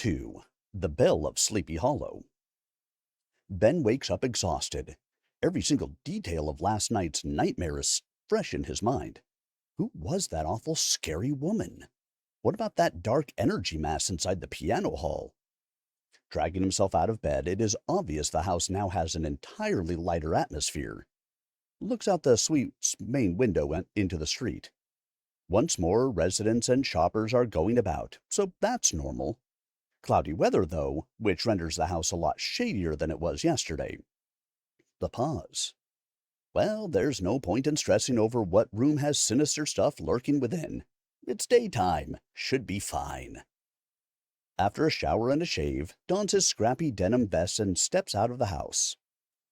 2. The Belle of Sleepy Hollow. Ben wakes up exhausted. Every single detail of last night's nightmare is fresh in his mind. Who was that awful, scary woman? What about that dark energy mass inside the piano hall? Dragging himself out of bed, it is obvious the house now has an entirely lighter atmosphere. Looks out the suite's main window into the street. Once more, residents and shoppers are going about, so that's normal. Cloudy weather, though, which renders the house a lot shadier than it was yesterday. The pause. Well, there's no point in stressing over what room has sinister stuff lurking within. It's daytime. Should be fine. After a shower and a shave, dons his scrappy denim vest and steps out of the house.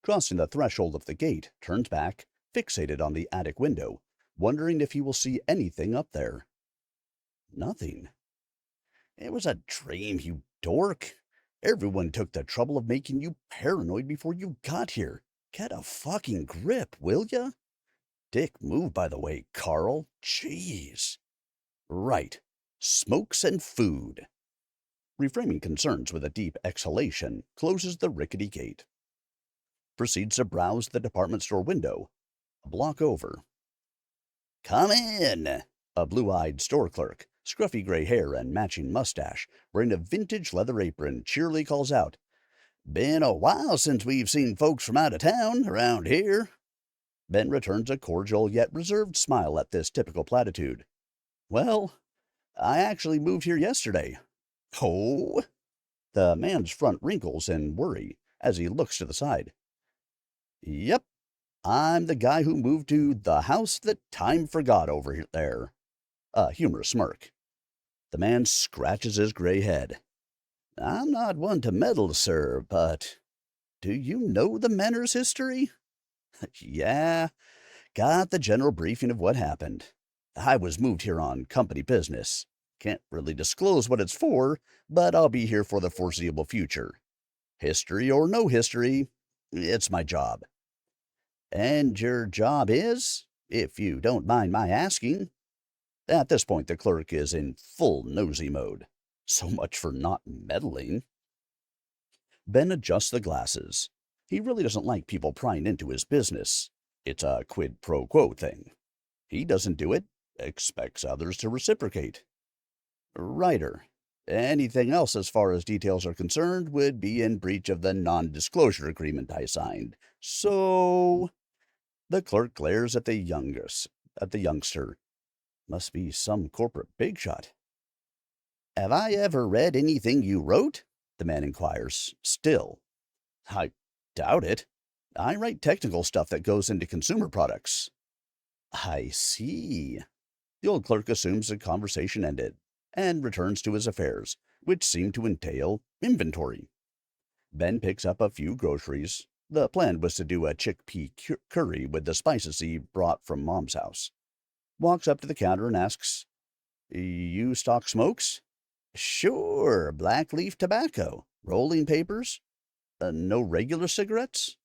Crossing the threshold of the gate, turns back, fixated on the attic window, wondering if he will see anything up there. Nothing. It was a dream, you dork. Everyone took the trouble of making you paranoid before you got here. Get a fucking grip, will ya? Dick move, by the way, Carl. Jeez. Right. Smokes and food. Reframing concerns with a deep exhalation, closes the rickety gate. Proceeds to browse the department store window. A block over. Come in! A blue-eyed store clerk, scruffy gray hair and matching mustache, wearing a vintage leather apron, cheerily calls out, "Been a while since we've seen folks from out of town around here." Ben returns a cordial yet reserved smile at this typical platitude. "Well, I actually moved here yesterday." "Oh?" The man's front wrinkles in worry as he looks to the side. "Yep, I'm the guy who moved to the house that time forgot over there." A humorous smirk. The man scratches his gray head. "I'm not one to meddle, sir, but do you know the Manor's history?" "Yeah, got the general briefing of what happened. I was moved here on company business. Can't really disclose what it's for, but I'll be here for the foreseeable future. History or no history, it's my job." "And your job is, if you don't mind my asking?" At this point, the clerk is in full nosy mode. So much for not meddling. Ben adjusts the glasses. He really doesn't like people prying into his business. It's a quid pro quo thing. He doesn't do it, expects others to reciprocate. Writer. Anything else as far as details are concerned would be in breach of the non-disclosure agreement I signed. So... The clerk glares at the youngster. Must be some corporate big shot. "Have I ever read anything you wrote?" the man inquires, still. "I doubt it. I write technical stuff that goes into consumer products." "I see." The old clerk assumes the conversation ended and returns to his affairs, which seem to entail inventory. Ben picks up a few groceries. The plan was to do a chickpea curry with the spices he brought from Mom's house. Walks up to the counter and asks, "You stock smokes?" "Sure, black leaf tobacco. Rolling papers?" No regular cigarettes?"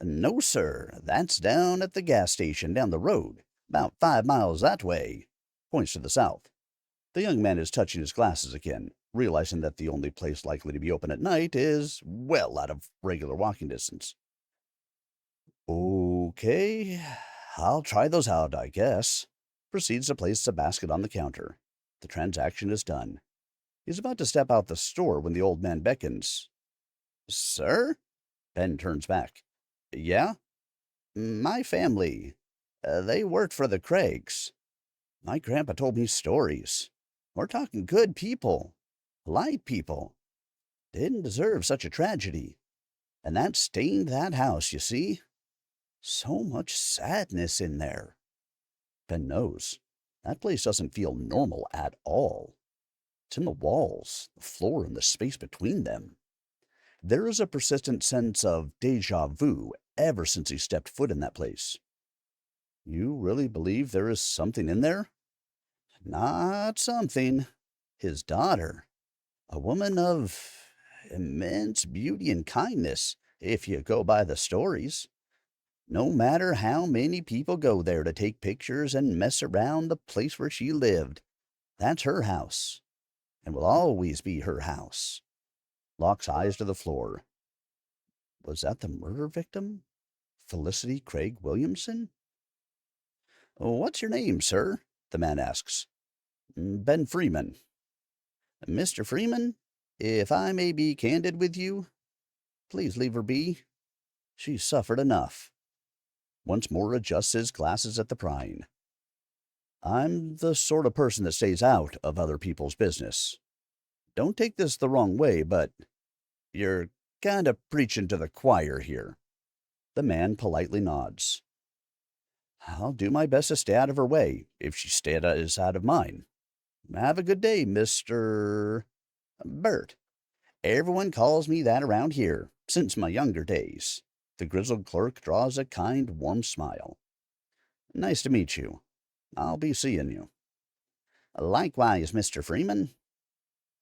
"No, sir. That's down at the gas station down the road, about 5 miles that way." Points to the south. The young man is touching his glasses again, realizing that the only place likely to be open at night is well out of regular walking distance. "Okay, I'll try those out, I guess." Proceeds to place the basket on the counter. The transaction is done. He's about to step out the store when the old man beckons. "Sir?" Ben turns back. "Yeah?" "My family. They worked for the Craigs. My grandpa told me stories. We're talking good people. Polite people. Didn't deserve such a tragedy. And that stained that house, you see. So much sadness in there." Ben knows. That place doesn't feel normal at all. It's in the walls, the floor, and the space between them. There is a persistent sense of deja vu ever since he stepped foot in that place. You really believe there is something in there? Not something. His daughter. A woman of immense beauty and kindness, if you go by the stories. No matter how many people go there to take pictures and mess around the place where she lived, that's her house. and will always be her house. Locks eyes to the floor. Was that the murder victim? Felicity Craig Williamson? What's your name, sir? The man asks. Ben Freeman. Mr. Freeman, if I may be candid with you, please leave her be. She's suffered enough. Once more adjusts his glasses at the prying. I'm the sort of person that stays out of other people's business. Don't take this the wrong way, but you're kind of preaching to the choir here. The man politely nods. I'll do my best to stay out of her way, if she stays out of mine. Have a good day, Mr. Bert. Everyone calls me that around here, since my younger days. The grizzled clerk draws a kind, warm smile. Nice to meet you. I'll be seeing you. Likewise, Mr. Freeman.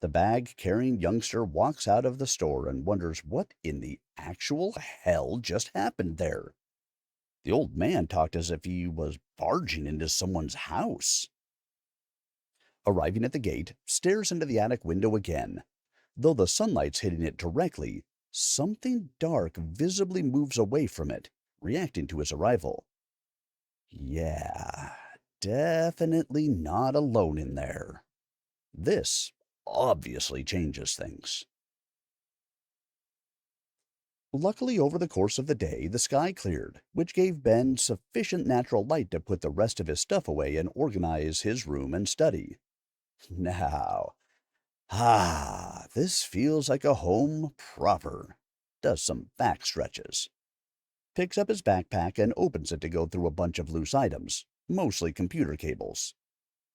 The bag-carrying youngster walks out of the store and wonders what in the actual hell just happened there. The old man talked as if he was barging into someone's house. Arriving at the gate, stares into the attic window again. Though the sunlight's hitting it directly, something dark visibly moves away from it, reacting to his arrival. Yeah, definitely not alone in there. This obviously changes things. Luckily, over the course of the day, the sky cleared, which gave Ben sufficient natural light to put the rest of his stuff away and organize his room and study. Now, this feels like a home proper. Does some back stretches. Picks up his backpack and opens it to go through a bunch of loose items, mostly computer cables.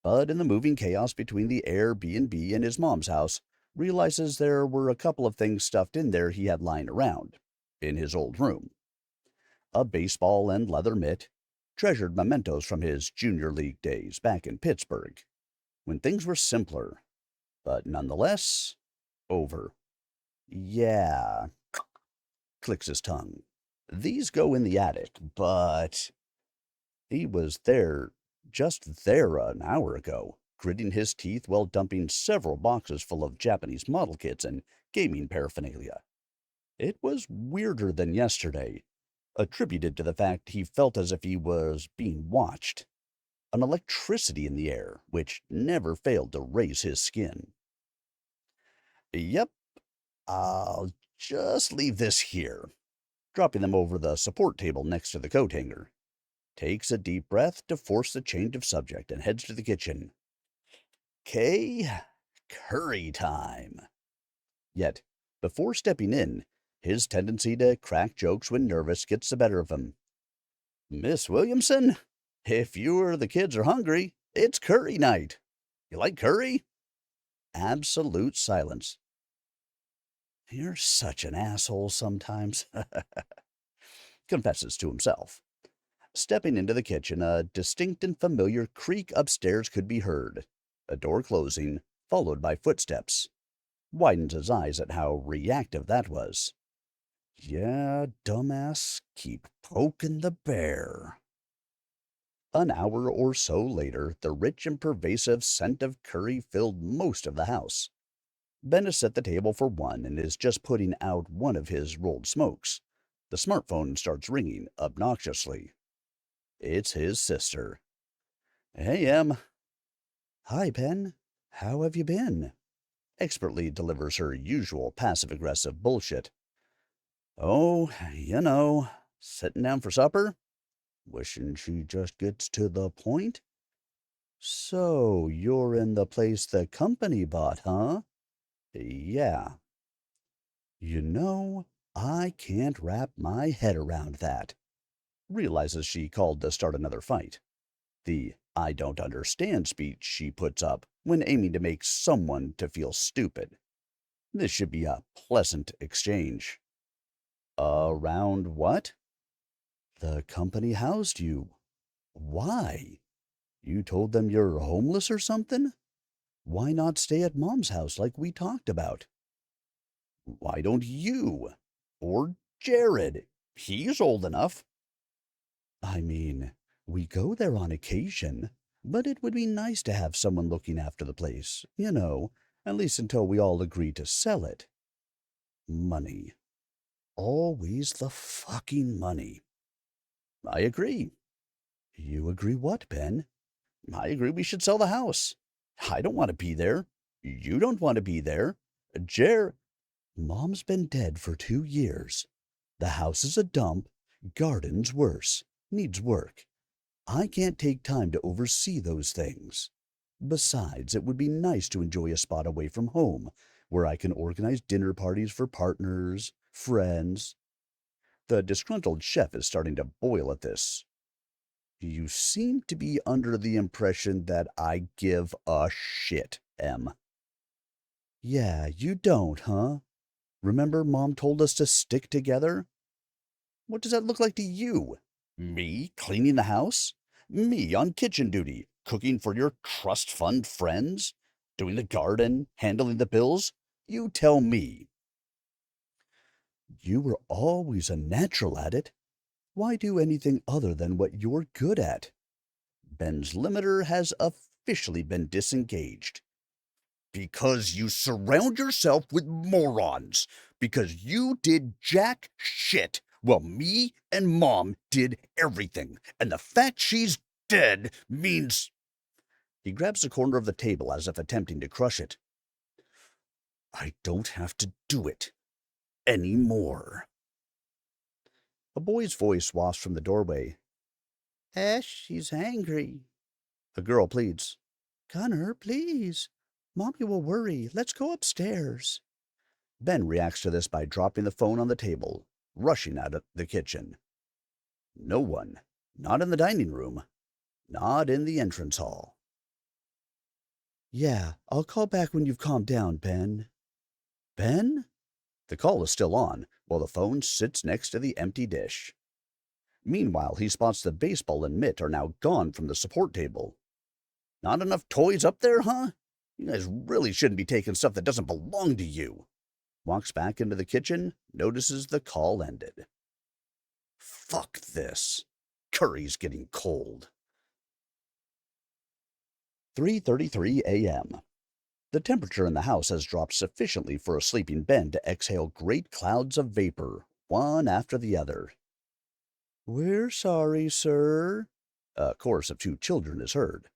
But in the moving chaos between the Airbnb and his mom's house, realizes there were a couple of things stuffed in there he had lying around, in his old room. A baseball and leather mitt, treasured mementos from his junior league days back in Pittsburgh, when things were simpler, but nonetheless, over. Yeah, clicks his tongue. These go in the attic, but he was just there an hour ago, gritting his teeth while dumping several boxes full of Japanese model kits and gaming paraphernalia. It was weirder than yesterday, attributed to the fact he felt as if he was being watched. An electricity in the air, which never failed to raise his skin. Yep, I'll just leave this here, dropping them over the support table next to the coat hanger. Takes a deep breath to force the change of subject and heads to the kitchen. "'Kay, curry time." Yet, before stepping in, his tendency to crack jokes when nervous gets the better of him. "Miss Williamson, if you or the kids are hungry, it's curry night. You like curry?" Absolute silence. "You're such an asshole sometimes," confesses to himself. Stepping into the kitchen, a distinct and familiar creak upstairs could be heard. A door closing, followed by footsteps. Widens his eyes at how reactive that was. Yeah, dumbass, keep poking the bear. An hour or so later, the rich and pervasive scent of curry filled most of the house. Ben has set the table for one and is just putting out one of his rolled smokes. The smartphone starts ringing obnoxiously. It's his sister. "Hey, Em." "Hi, Ben. How have you been?" Expertly delivers her usual passive-aggressive bullshit. "Oh, sitting down for supper? Wishing she just gets to the point. So, you're in the place the company bought, huh?" "Yeah." "You know, I can't wrap my head around that." Realizes she called to start another fight. The "I don't understand" speech she puts up when aiming to make someone to feel stupid. This should be a pleasant exchange. "Around what?" "The company housed you. Why? You told them you're homeless or something? Why not stay at Mom's house like we talked about?" "Why don't you? Or Jared? He's old enough." "I mean, we go there on occasion, but it would be nice to have someone looking after the place, at least until we all agree to sell it. Money. Always the fucking money. I agree. You agree what, Ben? I agree we should sell the house. I don't want to be there. You don't want to be there. Jer. Mom's been dead for 2 years. The house is a dump. Garden's worse. Needs work. I can't take time to oversee those things. Besides, it would be nice to enjoy a spot away from home where I can organize dinner parties for partners, friends. The disgruntled chef is starting to boil at this. You seem to be under the impression that I give a shit, Em. Yeah, you don't, huh? Remember Mom told us to stick together? What does that look like to you? Me cleaning the house? Me on kitchen duty, cooking for your trust fund friends? Doing the garden, handling the bills? You tell me. You were always a natural at it. Why do anything other than what you're good at? Ben's limiter has officially been disengaged. Because you surround yourself with morons. Because you did jack shit. Well, me and Mom did everything. And the fact she's dead means. He grabs the corner of the table as if attempting to crush it. I don't have to do it anymore. A boy's voice wafts from the doorway. Ash, she's angry. A girl pleads. Gunner, please. Mommy will worry. Let's go upstairs. Ben reacts to this by dropping the phone on the table, rushing out of the kitchen. No one. Not in the dining room. Not in the entrance hall. Yeah, I'll call back when you've calmed down, Ben. Ben? The call is still on, while the phone sits next to the empty dish. Meanwhile, he spots the baseball and mitt are now gone from the support table. Not enough toys up there, huh? You guys really shouldn't be taking stuff that doesn't belong to you. Walks back into the kitchen, notices the call ended. Fuck this. Curry's getting cold. 3:33 a.m. The temperature in the house has dropped sufficiently for a sleeping Ben to exhale great clouds of vapor, one after the other. We're sorry, sir. A chorus of 2 children is heard.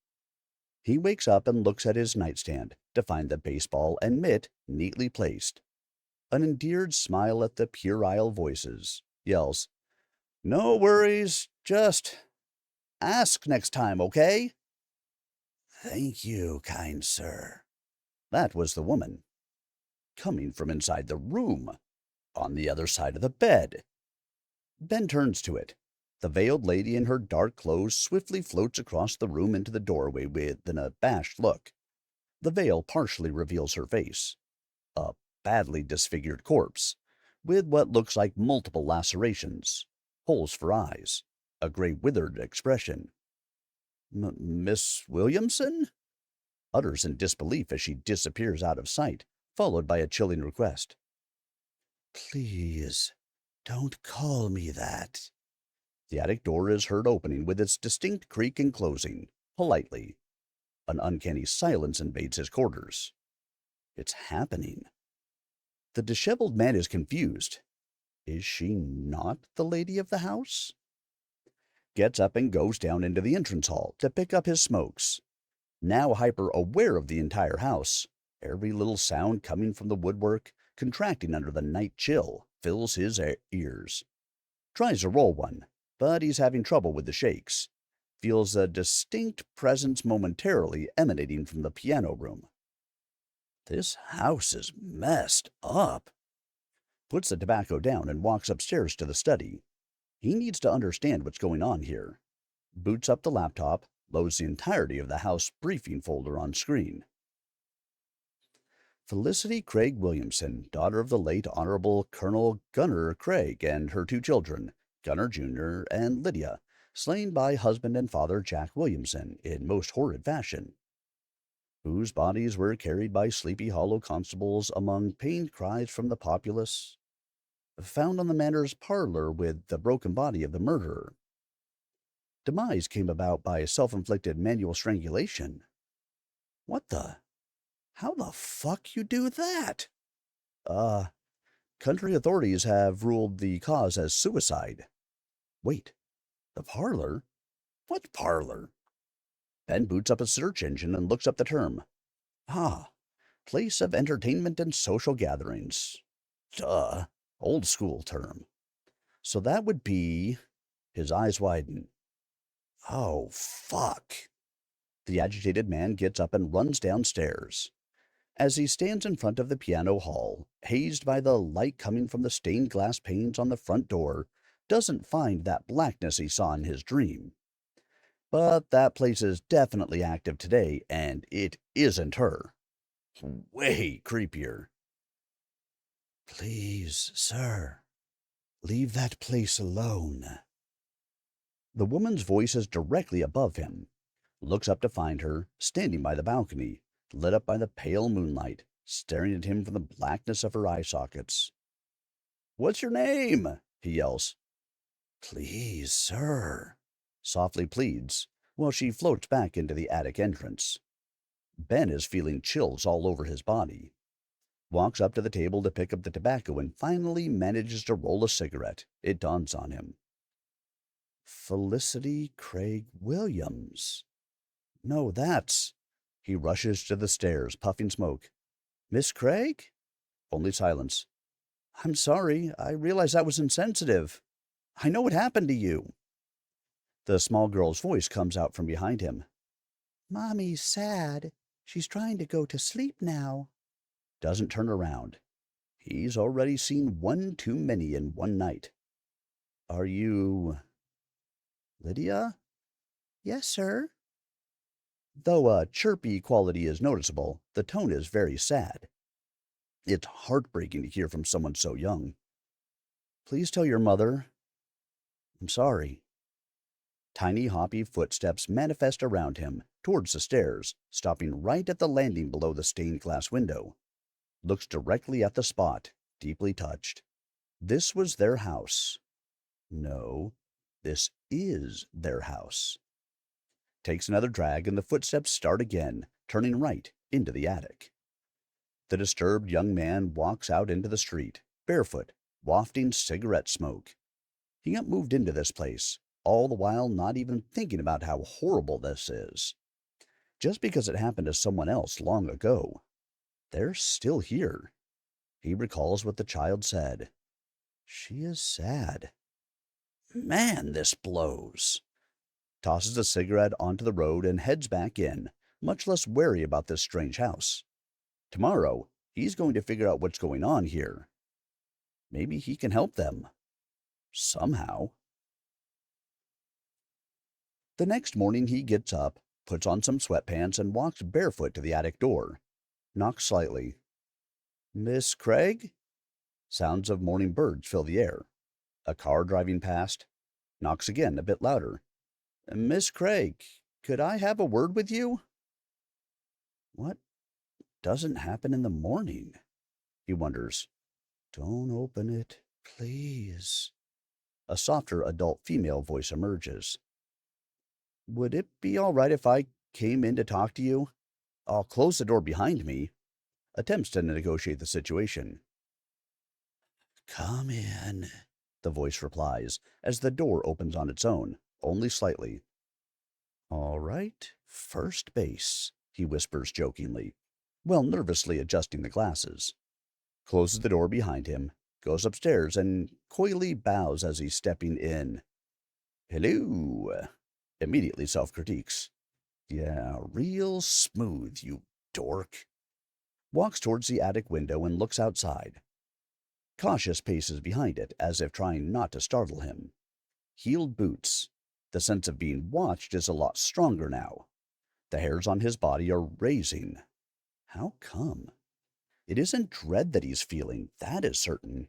He wakes up and looks at his nightstand to find the baseball and mitt neatly placed. An endeared smile at the puerile voices, yells, No worries, just ask next time, okay? Thank you, kind sir. That was the woman, coming from inside the room, on the other side of the bed. Ben turns to it. The veiled lady in her dark clothes swiftly floats across the room into the doorway with an abashed look. The veil partially reveals her face. A badly disfigured corpse, with what looks like multiple lacerations, holes for eyes, a gray withered expression. Miss Williamson? Utters in disbelief as she disappears out of sight, followed by a chilling request. Please, don't call me that. The attic door is heard opening with its distinct creak and closing, politely. An uncanny silence invades his quarters. It's happening. The disheveled man is confused. Is she not the lady of the house? Gets up and goes down into the entrance hall to pick up his smokes. Now hyper-aware of the entire house, every little sound coming from the woodwork, contracting under the night chill, fills his ears. Tries to roll one, but he's having trouble with the shakes. Feels a distinct presence momentarily emanating from the piano room. This house is messed up. Puts the tobacco down and walks upstairs to the study. He needs to understand what's going on here. Boots up the laptop, loads the entirety of the house briefing folder on screen. Felicity Craig Williamson, daughter of the late Honorable Colonel Gunner Craig and her 2 children, Gunner Jr. and Lydia, slain by husband and father Jack Williamson in most horrid fashion, whose bodies were carried by Sleepy Hollow constables among pained cries from the populace, found on the manor's parlor with the broken body of the murderer. Demise came about by self-inflicted manual strangulation. What the? How the fuck you do that? Uh, Country authorities have ruled the cause as suicide. Wait, the parlor? What parlor? Ben boots up a search engine and looks up the term. Ah, place of entertainment and social gatherings. Duh, old school term. So that would be. His eyes widen. Oh, fuck. The agitated man gets up and runs downstairs. As he stands in front of the piano hall, hazed by the light coming from the stained glass panes on the front door, doesn't find that blackness he saw in his dream. But that place is definitely active today, and it isn't her. Way creepier. Please, sir, leave that place alone. The woman's voice is directly above him. Looks up to find her, standing by the balcony, lit up by the pale moonlight, staring at him from the blackness of her eye sockets. What's your name? He yells. Please, sir, softly pleads, while she floats back into the attic entrance. Ben is feeling chills all over his body. Walks up to the table to pick up the tobacco and finally manages to roll a cigarette. It dawns on him. Felicity Craig Williams. No, that's. He rushes to the stairs, puffing smoke. Miss Craig? Only silence. I'm sorry. I realize that was insensitive. I know what happened to you. The small girl's voice comes out from behind him. Mommy's sad. She's trying to go to sleep now. Doesn't turn around. He's already seen one too many in one night. Are you. Lydia? Yes, sir. Though a chirpy quality is noticeable, the tone is very sad. It's heartbreaking to hear from someone so young. Please tell your mother. I'm sorry. Tiny hoppy footsteps manifest around him, towards the stairs, stopping right at the landing below the stained glass window. Looks directly at the spot, deeply touched. This was their house. No, this is their house. Takes another drag and the footsteps start again, turning right into the attic. The disturbed young man walks out into the street, barefoot, wafting cigarette smoke. He got moved into this place, all the while not even thinking about how horrible this is. Just because it happened to someone else long ago. They're still here. He recalls what the child said. She is sad. Man, this blows. Tosses a cigarette onto the road and heads back in, much less wary about this strange house. Tomorrow, he's going to figure out what's going on here. Maybe he can help them. Somehow. The next morning he gets up, puts on some sweatpants, and walks barefoot to the attic door. Knocks slightly. Miss Craig? Sounds of morning birds fill the air. A car driving past. Knocks again, a bit louder. Miss Craig, could I have a word with you? What doesn't happen in the morning? He wonders. Don't open it, please. A softer adult female voice emerges. Would it be all right if I came in to talk to you? I'll close the door behind me. Attempts to negotiate the situation. Come in, the voice replies, as the door opens on its own, only slightly. All right, first base, he whispers jokingly, while nervously adjusting the glasses. Closes the door behind him, goes upstairs, and coyly bows as he's stepping in. Hello. Immediately self-critiques. Yeah, real smooth, you dork. Walks towards the attic window and looks outside. Cautious paces behind it, as if trying not to startle him. Heeled boots. The sense of being watched is a lot stronger now. The hairs on his body are raising. How come? It isn't dread that he's feeling, that is certain.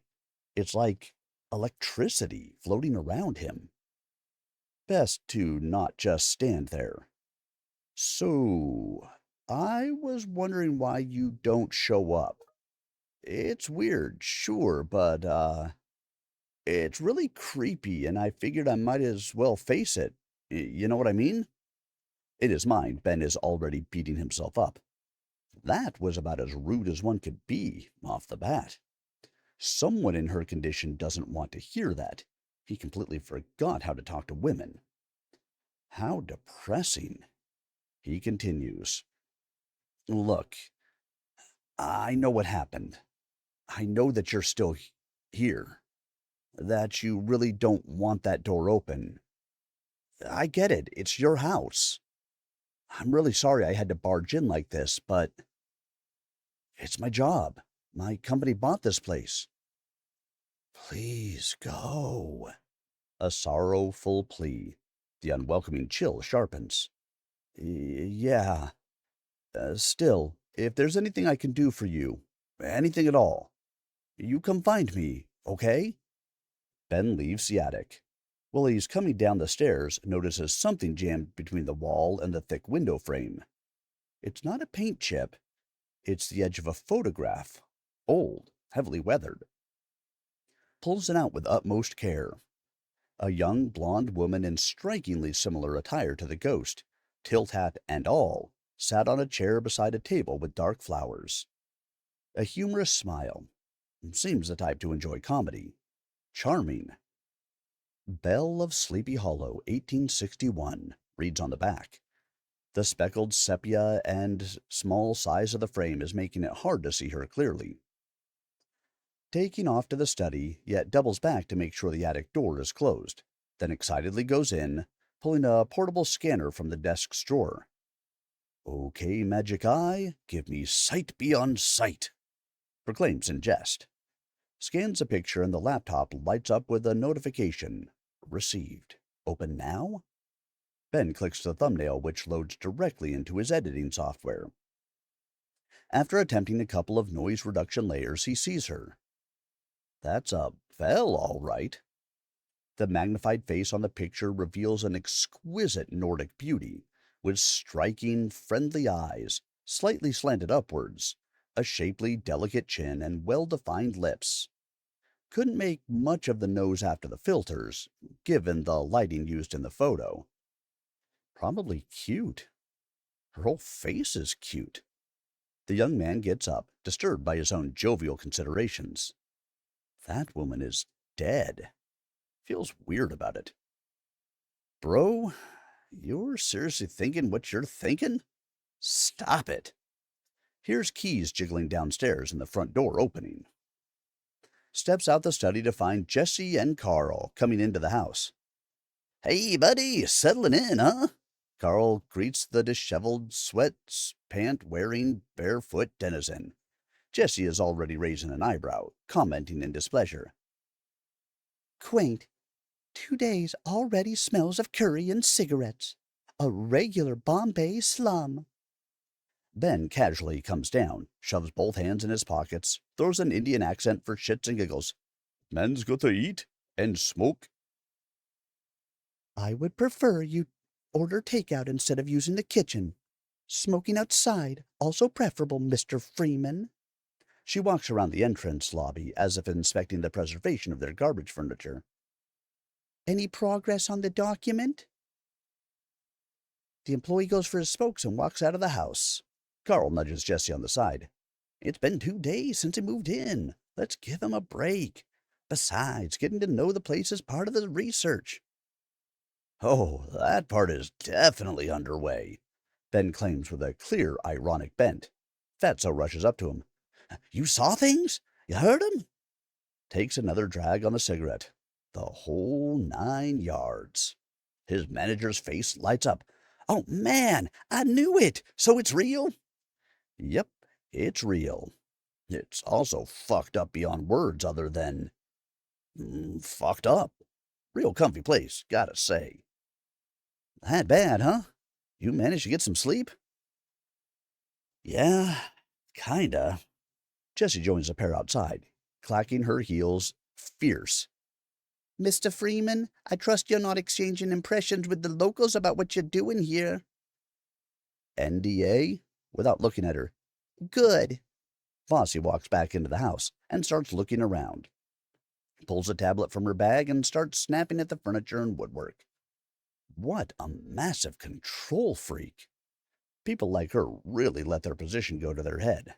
It's like electricity floating around him. Best to not just stand there. So, I was wondering why you don't show up. It's weird, sure, but, it's really creepy, and I figured I might as well face it. You know what I mean? In his mind, Ben is already beating himself up. That was about as rude as one could be off the bat. Someone in her condition doesn't want to hear that. He completely forgot how to talk to women. How depressing. He continues. Look, I know what happened. I know that you're still here, that you really don't want that door open. I get it. It's your house. I'm really sorry I had to barge in like this, but it's my job. My company bought this place. Please go. A sorrowful plea. The unwelcoming chill sharpens. Yeah. Still, if there's anything I can do for you, anything at all, you come find me, okay? Ben leaves the attic. While he's coming down the stairs, notices something jammed between the wall and the thick window frame. It's not a paint chip. It's the edge of a photograph. Old, heavily weathered. Pulls it out with utmost care. A young blonde woman in strikingly similar attire to the ghost, tilt hat and all, sat on a chair beside a table with dark flowers. A humorous smile. Seems the type to enjoy comedy. Charming. Belle of Sleepy Hollow, 1861, reads on the back. The speckled sepia and small size of the frame is making it hard to see her clearly. Taking off to the study, yet doubles back to make sure the attic door is closed, then excitedly goes in, pulling a portable scanner from the desk's drawer. Okay, magic eye, give me sight beyond sight, proclaims in jest. Scans a picture and the laptop lights up with a notification. Received. Open now? Ben clicks the thumbnail, which loads directly into his editing software. After attempting a couple of noise reduction layers, he sees her. That's a Belle, all right. The magnified face on the picture reveals an exquisite Nordic beauty, with striking, friendly eyes, slightly slanted upwards, a shapely, delicate chin, and well-defined lips. Couldn't make much of the nose after the filters, given the lighting used in the photo. Probably cute. Her whole face is cute. The young man gets up, disturbed by his own jovial considerations. That woman is dead. Feels weird about it. Bro, you're seriously thinking what you're thinking? Stop it. Here's keys jiggling downstairs and the front door opening. Steps out the study to find Jesse and Carl coming into the house. Hey, buddy, settling in, huh? Carl greets the disheveled, pant-wearing, barefoot denizen. Jesse is already raising an eyebrow, commenting in displeasure. Quaint. 2 days already smells of curry and cigarettes. A regular Bombay slum. Ben casually comes down, shoves both hands in his pockets, throws an Indian accent for shits and giggles. Man's got to eat and smoke. I would prefer you order takeout instead of using the kitchen. Smoking outside, also preferable, Mr. Freeman. She walks around the entrance lobby as if inspecting the preservation of their garbage furniture. Any progress on the document? The employee goes for his smokes and walks out of the house. Carl nudges Jesse on the side. It's been 2 days since he moved in. Let's give him a break. Besides, getting to know the place is part of the research. Oh, that part is definitely underway, Ben claims with a clear, ironic bent. Fatso rushes up to him. You saw things? You heard 'em? Takes another drag on the cigarette. The whole 9 yards. His manager's face lights up. Oh, man, I knew it. So it's real? Yep, it's real. It's also fucked up beyond words other than fucked up. Real comfy place, gotta say. That bad, huh? You managed to get some sleep? Yeah, kinda. Jessie joins the pair outside, clacking her heels fierce. Mr. Freeman, I trust you're not exchanging impressions with the locals about what you're doing here. NDA? Without looking at her. Good. Flossie walks back into the house and starts looking around. Pulls a tablet from her bag and starts snapping at the furniture and woodwork. What a massive control freak. People like her really let their position go to their head.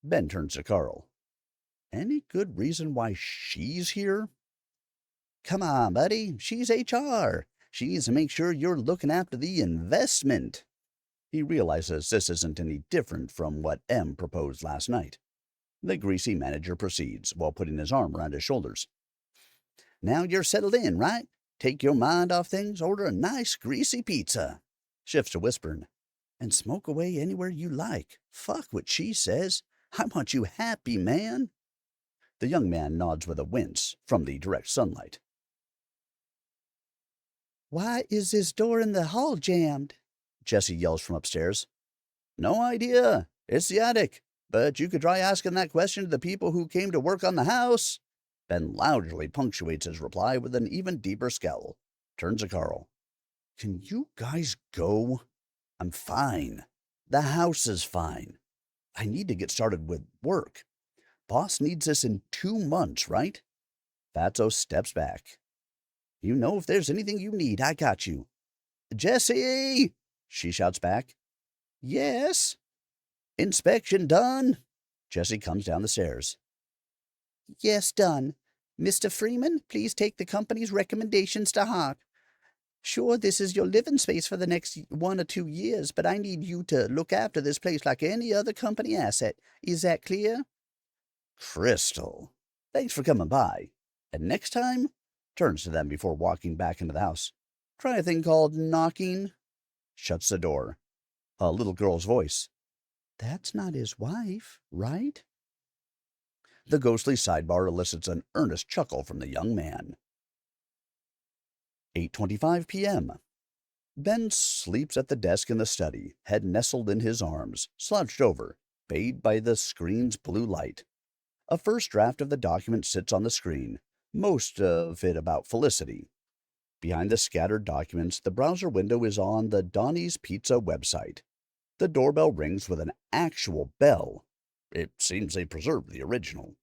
Ben turns to Carl. Any good reason why she's here? Come on, buddy. She's HR. She needs to make sure you're looking after the investment. He realizes this isn't any different from what M proposed last night. The greasy manager proceeds while putting his arm around his shoulders. Now you're settled in, right? Take your mind off things, order a nice greasy pizza. Shifts to whispering. And smoke away anywhere you like. Fuck what she says. I want you happy, man. The young man nods with a wince from the direct sunlight. Why is this door in the hall jammed? Jesse yells from upstairs. No idea. It's the attic. But you could try asking that question to the people who came to work on the house. Ben loudly punctuates his reply with an even deeper scowl. Turns to Carl. Can you guys go? I'm fine. The house is fine. I need to get started with work. Boss needs this in 2 months, right? Fatso steps back. You know if there's anything you need, I got you. Jessie! She shouts back. Yes? Inspection done? Jessie comes down the stairs. Yes, done. Mr. Freeman, please take the company's recommendations to heart. Sure, this is your living space for the next 1 or 2 years, but I need you to look after this place like any other company asset. Is that clear? Crystal, thanks for coming by. And next time, turns to them before walking back into the house. Try a thing called knocking. Shuts the door. A little girl's voice. That's not his wife, right? The ghostly sidebar elicits an earnest chuckle from the young man. 8:25 p.m. Ben sleeps at the desk in the study, head nestled in his arms, slouched over, bathed by the screen's blue light. A first draft of the document sits on the screen, most of it about Felicity. Behind the scattered documents, the browser window is on the Donnie's Pizza website. The doorbell rings with an actual bell. It seems they preserved the original.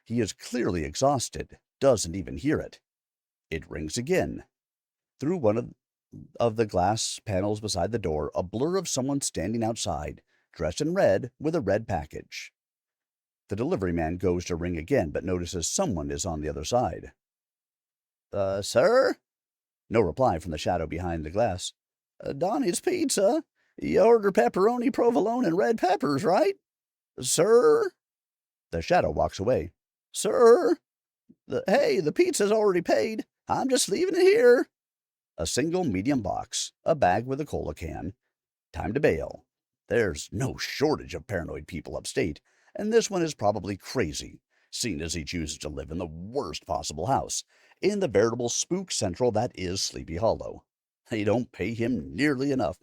He is clearly exhausted, doesn't even hear it. It rings again. Through one of the glass panels beside the door, a blur of someone standing outside, dressed in red, with a red package. The delivery man goes to ring again, but notices someone is on the other side. Sir? No reply from the shadow behind the glass. Donnie's Pizza. You order pepperoni, provolone, and red peppers, right? Sir? The shadow walks away. Sir? Hey, the pizza's already paid. I'm just leaving it here. A single medium box, a bag with a cola can. Time to bail. There's no shortage of paranoid people upstate, and this one is probably crazy, seeing as he chooses to live in the worst possible house, in the veritable spook central that is Sleepy Hollow. They don't pay him nearly enough.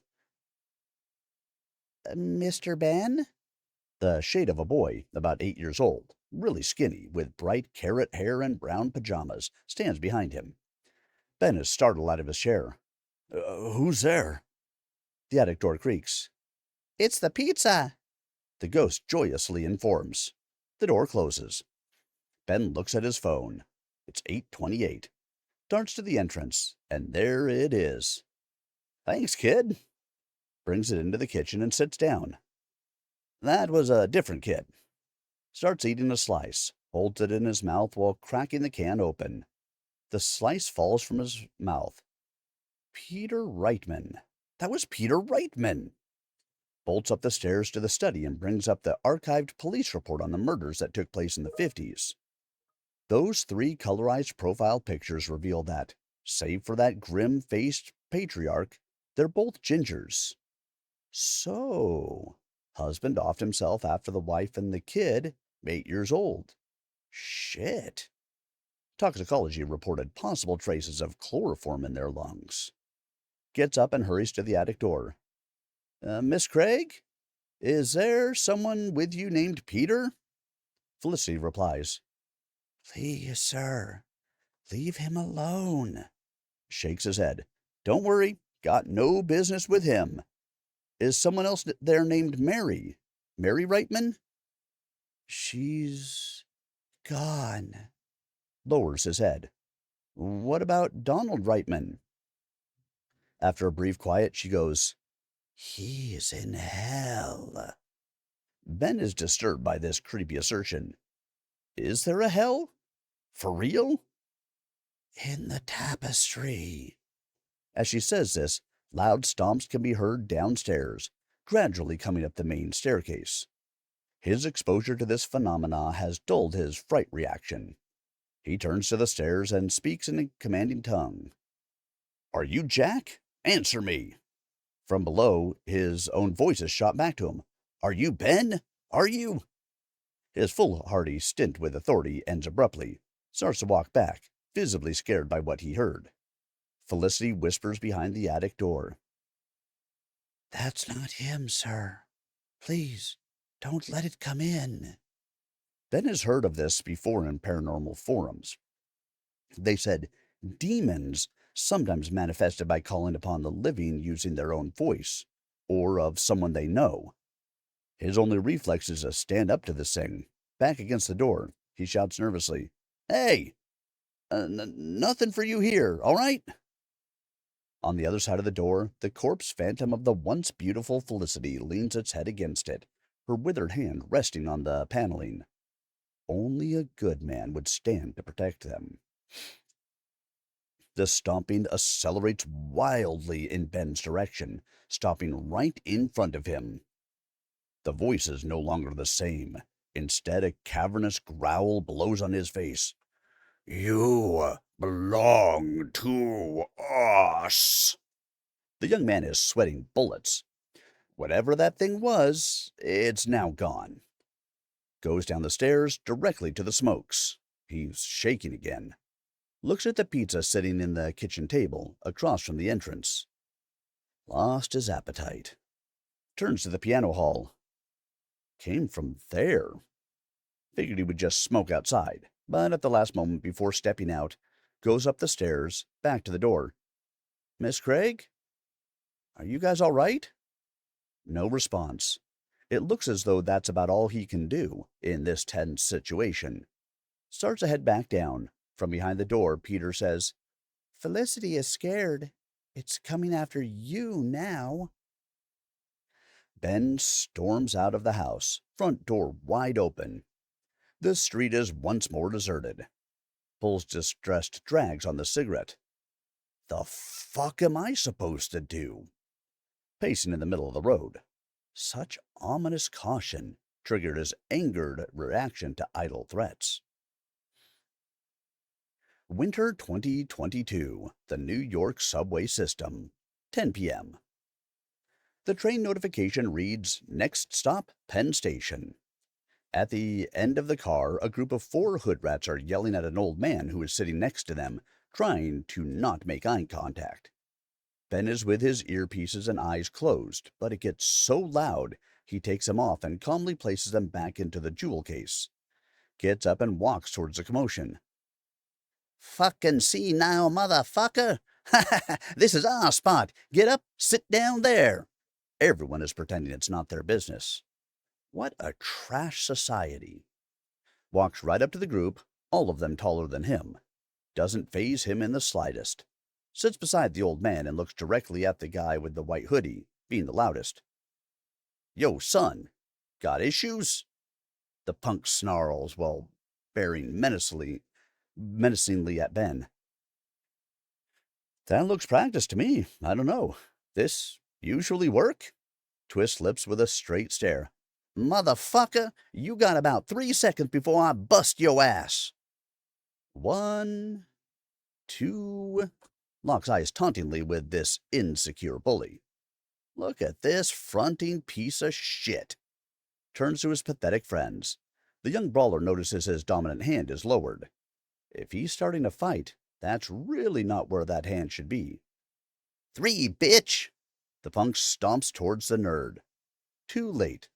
Mr. Ben? The shade of a boy, about 8 years old, really skinny, with bright carrot hair and brown pajamas, stands behind him. Ben is startled out of his chair. Who's there? The attic door creaks. It's the pizza, the ghost joyously informs. The door closes. Ben looks at his phone. It's 8:28. Darts to the entrance, and there it is. Thanks, kid. Brings it into the kitchen and sits down. That was a different kid. Starts eating a slice, holds it in his mouth while cracking the can open. The slice falls from his mouth. Peter Reitman. That was Peter Reitman. Bolts up the stairs to the study and brings up the archived police report on the murders that took place in the 50s. Those 3 colorized profile pictures reveal that, save for that grim-faced patriarch, they're both gingers. So, husband offed himself after the wife and the kid, 8 years old. Shit. Toxicology reported possible traces of chloroform in their lungs. Gets up and hurries to the attic door. Miss Craig? Is there someone with you named Peter? Felicity replies. Please, sir, leave him alone. Shakes his head. Don't worry, got no business with him. Is someone else there named Mary? Mary Reitman? She's gone. Lowers his head. What about Donald Reitman? After a brief quiet, she goes, He's in hell. Ben is disturbed by this creepy assertion. Is there a hell? For real? In the tapestry. As she says this, loud stomps can be heard downstairs, gradually coming up the main staircase. His exposure to this phenomena has dulled his fright reaction. He turns to the stairs and speaks in a commanding tongue. Are you Jack? Answer me. From below, his own voice is shot back to him. Are you Ben? Are you? His foolhardy stint with authority ends abruptly. Starts to walk back, visibly scared by what he heard. Felicity whispers behind the attic door. That's not him, sir. Please, don't let it come in. Ben has heard of this before in paranormal forums. They said demons sometimes manifested by calling upon the living using their own voice, or of someone they know. His only reflex is to stand up to this thing. Back against the door, he shouts nervously, Hey! Nothing for you here, all right? On the other side of the door, the corpse phantom of the once beautiful Felicity leans its head against it, her withered hand resting on the paneling. Only a good man would stand to protect them. The stomping accelerates wildly in Ben's direction, stopping right in front of him. The voice is no longer the same. Instead, a cavernous growl blows on his face. You belong to us. The young man is sweating bullets. Whatever that thing was, it's now gone. Goes down the stairs directly to the smokes. He's shaking again. Looks at the pizza sitting in the kitchen table across from the entrance. Lost his appetite. Turns to the piano hall. Came from there. Figured he would just smoke outside, but at the last moment before stepping out, goes up the stairs, back to the door. Miss Craig? Are you guys all right? No response. It looks as though that's about all he can do in this tense situation. Starts to head back down. From behind the door, Peter says, Felicity is scared. It's coming after you now. Ben storms out of the house, front door wide open. The street is once more deserted. Pulls distressed drags on the cigarette. The fuck am I supposed to do? Pacing in the middle of the road. Such ominous caution triggered his angered reaction to idle threats. Winter 2022, the New York subway system, 10 p.m. The train notification reads, Next stop, Penn Station. At the end of the car, a group of 4 hood rats are yelling at an old man who is sitting next to them, trying to not make eye contact. Ben is with his earpieces and eyes closed, but it gets so loud he takes them off and calmly places them back into the jewel case. Gets up and walks towards the commotion. Fucking see now, motherfucker! Ha ha ha! This is our spot! Get up, sit down there! Everyone is pretending it's not their business. What a trash society. Walks right up to the group, all of them taller than him. Doesn't faze him in the slightest. Sits beside the old man and looks directly at the guy with the white hoodie, being the loudest. Yo, son, got issues? The punk snarls while bearing menacingly at Ben. That looks practice to me. I don't know. This usually work? Twists lips with a straight stare. Motherfucker, you got about 3 seconds before I bust your ass. 1, 2. Locks eyes tauntingly with this insecure bully. Look at this fronting piece of shit. Turns to his pathetic friends. The young brawler notices his dominant hand is lowered. If he's starting to fight, that's really not where that hand should be. 3, bitch! The punk stomps towards the nerd. Too late.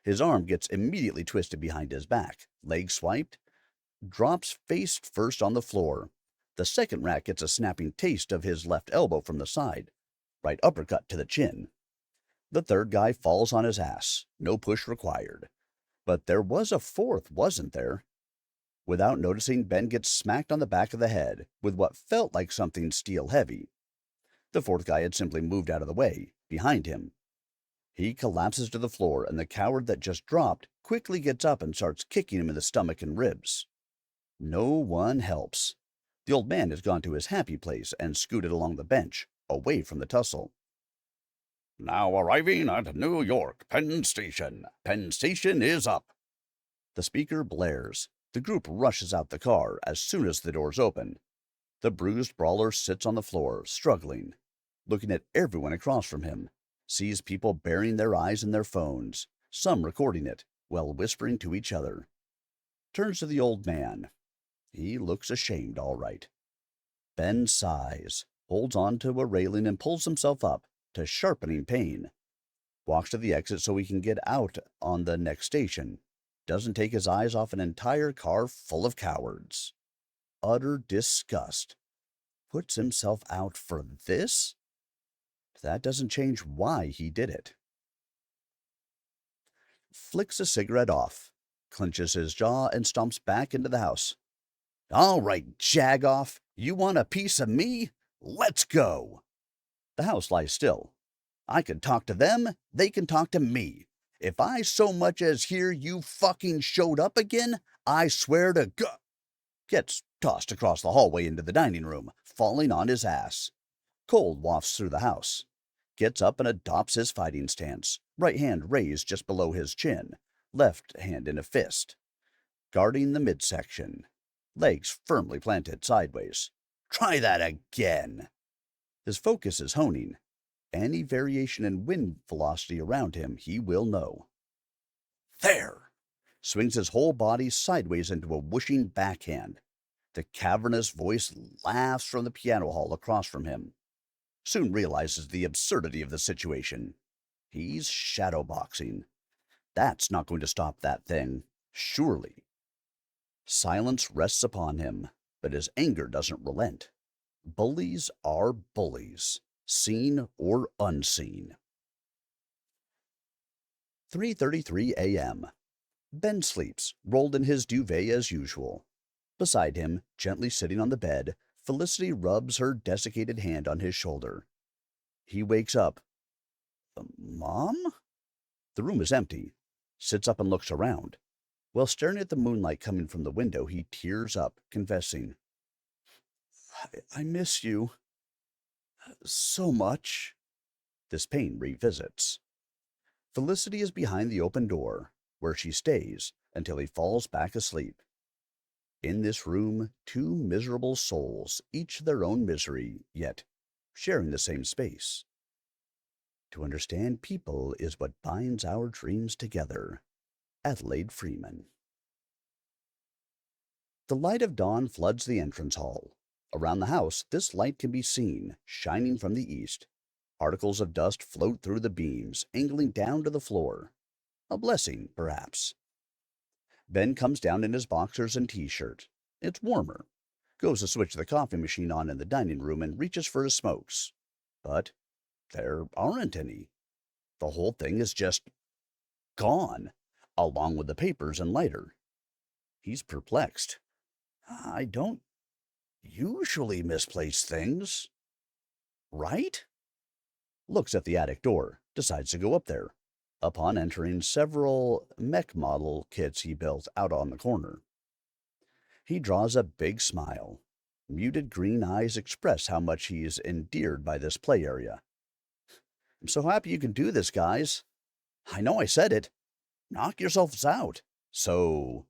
His arm gets immediately twisted behind his back, leg swiped, drops face first on the floor. The second rat gets a snapping taste of his left elbow from the side. Right uppercut to the chin. The third guy falls on his ass. No push required. But there was a fourth, wasn't there? Without noticing, Ben gets smacked on the back of the head with what felt like something steel heavy. The fourth guy had simply moved out of the way, behind him. He collapses to the floor, and the coward that just dropped quickly gets up and starts kicking him in the stomach and ribs. No one helps. The old man has gone to his happy place and scooted along the bench, away from the tussle. Now arriving at New York Penn Station. Penn Station is up. The speaker blares. The group rushes out the car as soon as the doors open. The bruised brawler sits on the floor, struggling, looking at everyone across from him, sees people burying their eyes in their phones, some recording it, while whispering to each other. Turns to the old man. He looks ashamed, all right. Ben sighs, holds on to a railing and pulls himself up, to sharpening pain. Walks to the exit so he can get out on the next station. Doesn't take his eyes off an entire car full of cowards. Utter disgust. Puts himself out for this? That doesn't change why he did it. Flicks a cigarette off, clenches his jaw, and stomps back into the house. All right, Jagoff, you want a piece of me? Let's go. The house lies still. I can talk to them, they can talk to me. If I so much as hear you fucking showed up again, I swear to God. Gets tossed across the hallway into the dining room, falling on his ass. Cold wafts through the house. Gets up and adopts his fighting stance, right hand raised just below his chin, left hand in a fist, guarding the midsection, legs firmly planted sideways. Try that again. His focus is honing. Any variation in wind velocity around him, he will know. There! Swings his whole body sideways into a whooshing backhand. The cavernous voice laughs from the piano hall across from him. Soon realizes the absurdity of the situation. He's shadowboxing. That's not going to stop that thing, surely. Silence rests upon him, but his anger doesn't relent. Bullies are bullies, seen or unseen. 3:33 a.m. Ben sleeps, rolled in his duvet as usual. Beside him, gently sitting on the bed, Felicity rubs her desiccated hand on his shoulder. He wakes up. Mom? The room is empty. Sits up and looks around. While staring at the moonlight coming from the window, he tears up, confessing, I miss you so much. This pain revisits. Felicity is behind the open door, where she stays until he falls back asleep. In this room, two miserable souls, each their own misery, yet sharing the same space. To understand people is what binds our dreams together. Adelaide Freeman. The light of dawn floods the entrance hall. Around the house, this light can be seen, shining from the east. Particles of dust float through the beams, angling down to the floor. A blessing, perhaps. Ben comes down in his boxers and t-shirt. It's warmer. Goes to switch the coffee machine on in the dining room and reaches for his smokes. But there aren't any. The whole thing is just gone, along with the papers and lighter. He's perplexed. I don't usually misplace things, right? Looks at the attic door, decides to go up there. Upon entering, several mech model kits he built out on the corner. He draws a big smile. Muted green eyes express how much he is endeared by this play area. I'm so happy you can do this, guys. I know I said it. Knock yourselves out. So,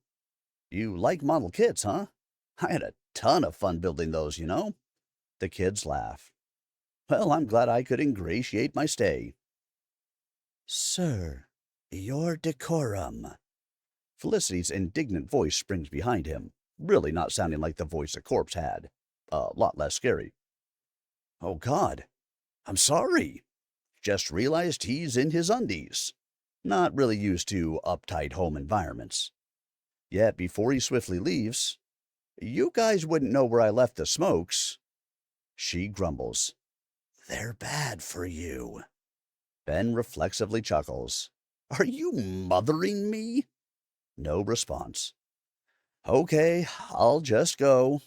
you like model kits, huh? I had a ton of fun building those, you know. The kids laugh. Well, I'm glad I could ingratiate my stay. Sir, your decorum. Felicity's indignant voice springs behind him, really not sounding like the voice a corpse had. A lot less scary. Oh, God. I'm sorry. Just realized he's in his undies. Not really used to uptight home environments. Yet before he swiftly leaves, you guys wouldn't know where I left the smokes. She grumbles. They're bad for you. Ben reflexively chuckles. Are you mothering me? No response. Okay, I'll just go.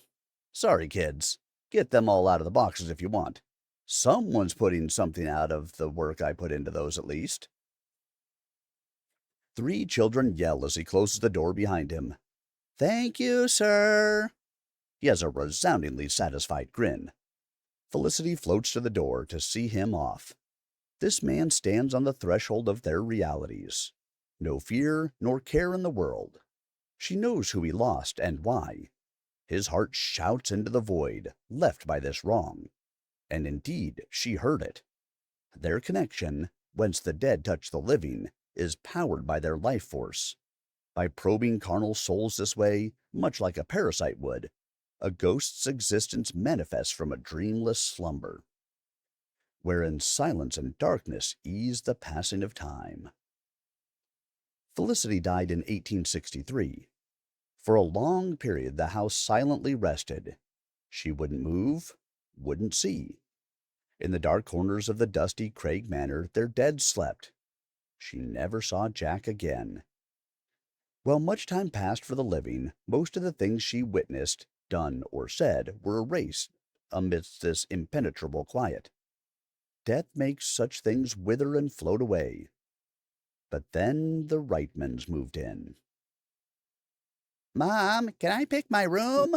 Sorry, kids. Get them all out of the boxes if you want. Someone's putting something out of the work I put into those, at least. Three children yell as he closes the door behind him. "Thank you, sir." He has a resoundingly satisfied grin. Felicity floats to the door to see him off. This man stands on the threshold of their realities. No fear nor care in the world. She knows who he lost and why. His heart shouts into the void left by this wrong. And indeed, she heard it. Their connection, whence the dead touch the living, is powered by their life force. By probing carnal souls this way, much like a parasite would, a ghost's existence manifests from a dreamless slumber, wherein silence and darkness ease the passing of time. Felicity died in 1863. For a long period the house silently rested. She wouldn't move, wouldn't see. In the dark corners of the dusty Craig Manor their dead slept. She never saw Jack again. While much time passed for the living, most of the things she witnessed, done, or said were erased amidst this impenetrable quiet. Death makes such things wither and float away. But then the Reitmans moved in. "Mom, can I pick my room?"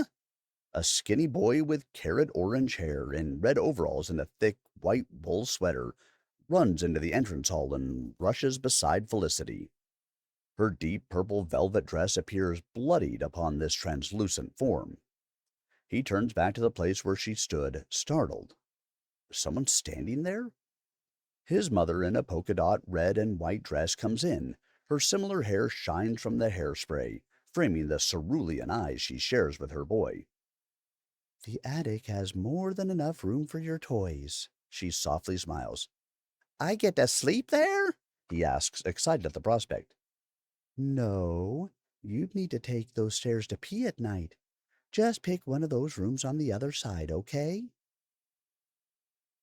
A skinny boy with carrot orange hair and red overalls and a thick white wool sweater runs into the entrance hall and rushes beside Felicity. Her deep purple velvet dress appears bloodied upon this translucent form. He turns back to the place where she stood, startled. Someone standing there? His mother, in a polka dot red and white dress, comes in. Her similar hair shines from the hairspray, framing the cerulean eyes she shares with her boy. "The attic has more than enough room for your toys," she softly smiles. "I get to sleep there?" he asks, excited at the prospect. "No, you'd need to take those stairs to pee at night. Just pick one of those rooms on the other side, okay?"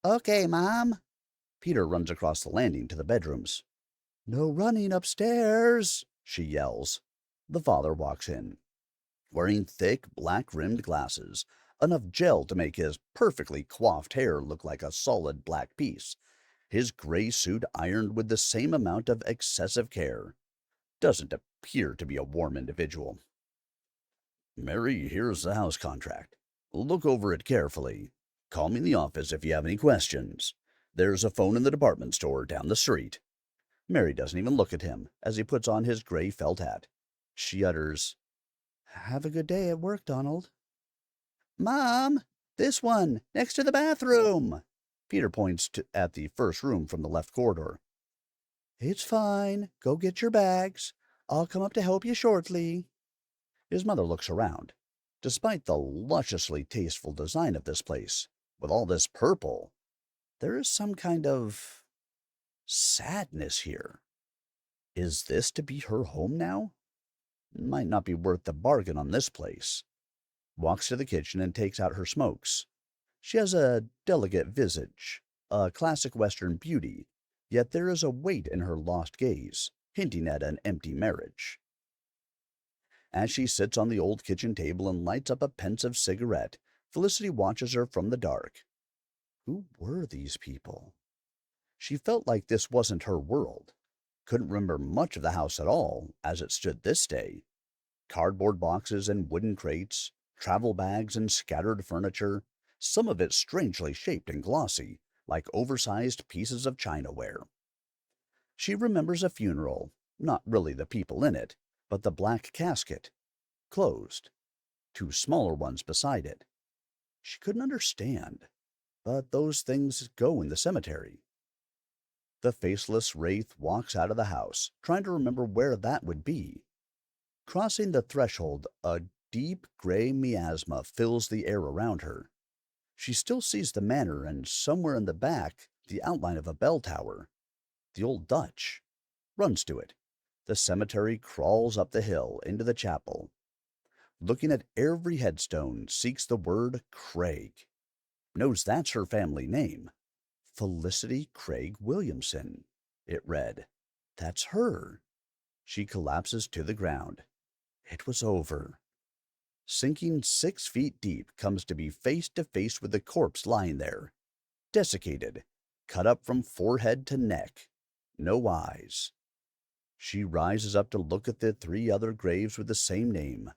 "Okay, Mom." Peter runs across the landing to the bedrooms. "No running upstairs," she yells. The father walks in, wearing thick, black-rimmed glasses, enough gel to make his perfectly coiffed hair look like a solid black piece. His gray suit ironed with the same amount of excessive care. Doesn't appear to be a warm individual. "Mary, here's the house contract. Look over it carefully. Call me in the office if you have any questions. There's a phone in the department store down the street." Mary doesn't even look at him as he puts on his gray felt hat. She utters, "Have a good day at work, Donald." "Mom, this one, next to the bathroom." Peter points at the first room from the left corridor. "It's fine. Go get your bags. I'll come up to help you shortly." His mother looks around. Despite the lusciously tasteful design of this place, with all this purple, there is some kind of sadness here. Is this to be her home now? Might not be worth the bargain on this place. Walks to the kitchen and takes out her smokes. She has a delicate visage, a classic Western beauty, yet there is a weight in her lost gaze, hinting at an empty marriage. As she sits on the old kitchen table and lights up a pensive cigarette, Felicity watches her from the dark. Who were these people? She felt like this wasn't her world. Couldn't remember much of the house at all, as it stood this day. Cardboard boxes and wooden crates, travel bags and scattered furniture, some of it strangely shaped and glossy, like oversized pieces of chinaware. She remembers a funeral, not really the people in it, but the black casket, closed, two smaller ones beside it. She couldn't understand, but those things go in the cemetery. The faceless wraith walks out of the house, trying to remember where that would be. Crossing the threshold, a deep gray miasma fills the air around her. She still sees the manor and somewhere in the back the outline of a bell tower. The old Dutch. Runs to it. The cemetery crawls up the hill into the chapel. Looking at every headstone, seeks the word Craig. Knows that's her family name. Felicity Craig Williamson, it read. That's her. She collapses to the ground. It was over. Sinking 6 feet deep, comes to be face to face with the corpse lying there. Desiccated, cut up from forehead to neck. No eyes. She rises up to look at the three other graves with the same name: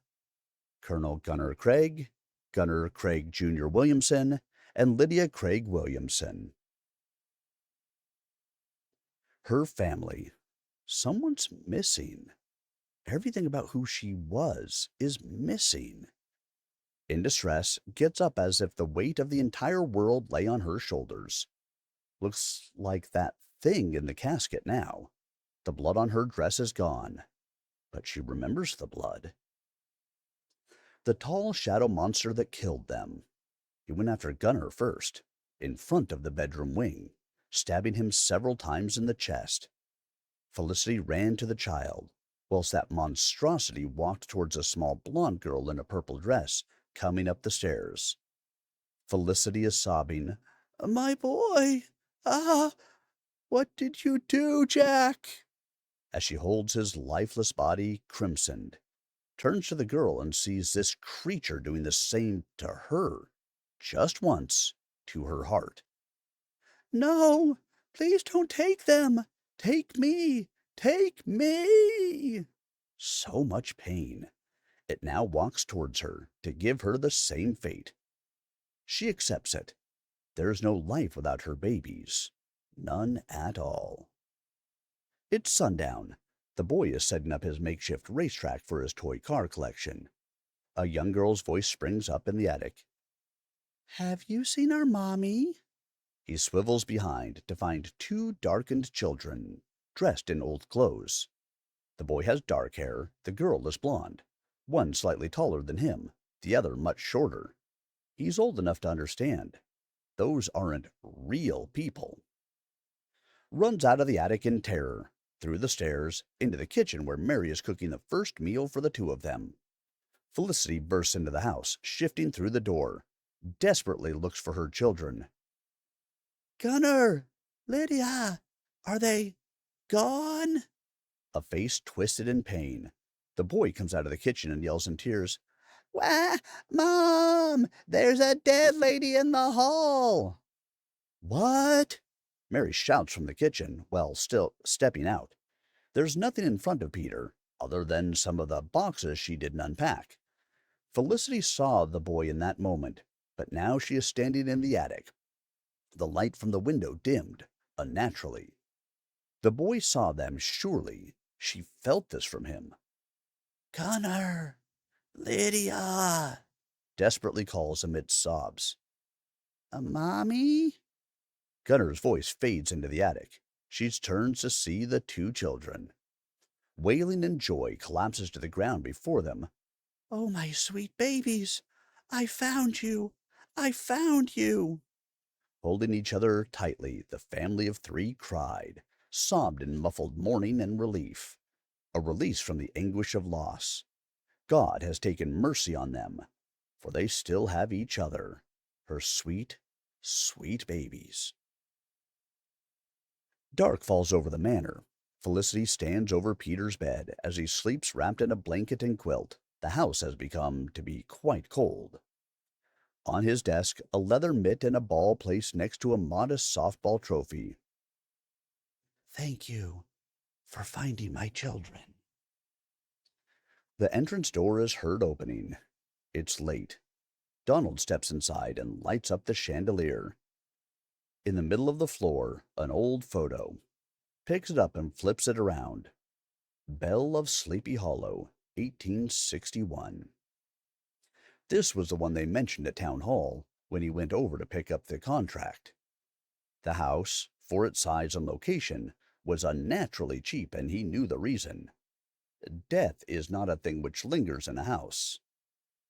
Colonel Gunner Craig, Gunner Craig Jr. Williamson, and Lydia Craig Williamson. Her family. Someone's missing. Everything about who she was is missing. In distress, gets up as if the weight of the entire world lay on her shoulders. Looks like that thing in the casket now. The blood on her dress is gone, but she remembers the blood. The tall shadow monster that killed them. He went after Gunner first, in front of the bedroom wing, stabbing him several times in the chest. Felicity ran to the child, whilst that monstrosity walked towards a small blonde girl in a purple dress, coming up the stairs. Felicity is sobbing, "My boy! Ah! What did you do, Jack?" As she holds his lifeless body crimsoned, turns to the girl and sees this creature doing the same to her, just once, to her heart. "No! Please don't take them! Take me! Take me!" So much pain. It now walks towards her to give her the same fate. She accepts it. There's no life without her babies. None at all. It's sundown. The boy is setting up his makeshift racetrack for his toy car collection. A young girl's voice springs up in the attic. "Have you seen our mommy?" He swivels behind to find two darkened children, dressed in old clothes. The boy has dark hair, the girl is blonde. One slightly taller than him, the other much shorter. He's old enough to understand. Those aren't real people. Runs out of the attic in terror, through the stairs, into the kitchen where Mary is cooking the first meal for the two of them. Felicity bursts into the house, shifting through the door, desperately looks for her children. "Gunner! Lydia! Are they gone?" A face twisted in pain. The boy comes out of the kitchen and yells in tears, "Wah! Mom! There's a dead lady in the hall!" "What?" Mary shouts from the kitchen, while still stepping out. There's nothing in front of Peter, other than some of the boxes she didn't unpack. Felicity saw the boy in that moment, but now she is standing in the attic. The light from the window dimmed, unnaturally. The boy saw them, surely. She felt this from him. "Connor! Lydia!" desperately calls amidst sobs. "Mommy?" Gunner's voice fades into the attic. She turns to see the two children. Wailing in joy, collapses to the ground before them. "Oh, my sweet babies! I found you! I found you!" Holding each other tightly, the family of three cried, sobbed in muffled mourning and relief. A release from the anguish of loss. God has taken mercy on them, for they still have each other, her sweet, sweet babies. Dark falls over the manor. Felicity stands over Peter's bed as he sleeps wrapped in a blanket and quilt. The house has become to be quite cold. On his desk, a leather mitt and a ball placed next to a modest softball trophy. "Thank you for finding my children." The entrance door is heard opening. It's late. Donald steps inside and lights up the chandelier. In the middle of the floor, an old photo. Picks it up and flips it around. Belle of Sleepy Hollow, 1861. This was the one they mentioned at Town Hall when he went over to pick up the contract. The house, for its size and location, was unnaturally cheap, and he knew the reason. Death is not a thing which lingers in a house.